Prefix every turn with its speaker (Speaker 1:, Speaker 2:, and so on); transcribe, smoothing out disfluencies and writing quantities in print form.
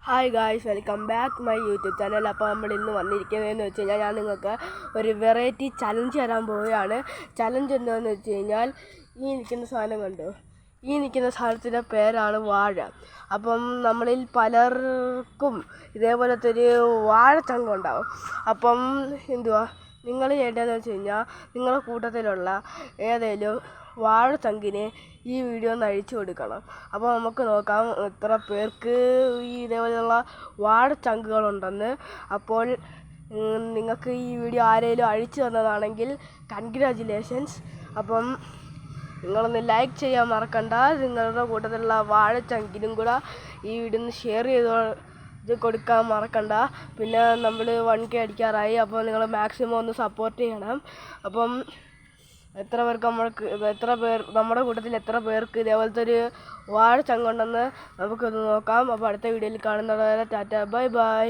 Speaker 1: Hi guys, welcome back my YouTube channel. അപ്പോൾ നമ്മൾ ഇന്ന് വന്നിരിക്കുന്നതെന്ന് വെച്ച് കഴിഞ്ഞാൽ ഞാൻ നിങ്ങൾക്ക് ഒരു വെറൈറ്റി ചലഞ്ച് തരാൻ പോവുകയാണ്. ചലഞ്ച് എന്താണെന്ന് വെച്ച് കഴിഞ്ഞാൽ ഈ നിൽക്കുന്ന സാധനം കണ്ടോ, ഈ നിൽക്കുന്ന സാധനത്തിൻ്റെ പേരാണ് വാഴ. അപ്പം നമ്മളിൽ പലർക്കും ഇതേപോലത്തെ ഒരു വാഴച്ചങ്കം ഉണ്ടാവും. അപ്പം നിങ്ങൾ ചെയ്യേണ്ടതെന്ന് വെച്ച് കഴിഞ്ഞാൽ നിങ്ങളുടെ കൂട്ടത്തിലുള്ള ഏതെങ്കിലും വാഴച്ചങ്കിനെ ഈ വീഡിയോ ഒന്ന് അഴിച്ചു കൊടുക്കണം. അപ്പോൾ നമുക്ക് നോക്കാം എത്ര പേർക്ക് ഈ ഇതേപോലെയുള്ള വാഴച്ചങ്കുകളുണ്ടെന്ന്. അപ്പോൾ നിങ്ങൾക്ക് ഈ വീഡിയോ ആരെങ്കിലും അഴിച്ചു തന്നതാണെങ്കിൽ കൺഗ്രാജുലേഷൻസ്. അപ്പം നിങ്ങളൊന്ന് ലൈക്ക് ചെയ്യാൻ മറക്കണ്ട. നിങ്ങളുടെ കൂട്ടത്തിലുള്ള വാഴച്ചങ്കിനും കൂടെ ഈ വീഡിയോ ഒന്ന് ഷെയർ ഇത് കൊടുക്കാൻ മറക്കണ്ട. പിന്നെ നമ്മൾ 1K അടിക്കാറായി. അപ്പോൾ നിങ്ങൾ മാക്സിമം ഒന്ന് സപ്പോർട്ട് ചെയ്യണം. അപ്പം നമ്മുടെ കൂട്ടത്തിൽ എത്ര പേർക്ക് ഇതേപോലത്തെ ഒരു വാഴച്ചങ്കുണ്ടെന്ന് നമുക്കൊന്ന് നോക്കാം. അപ്പോൾ അടുത്ത വീഡിയോയിൽ കാണുന്നവരെ ടാറ്റ, ബൈ ബൈ.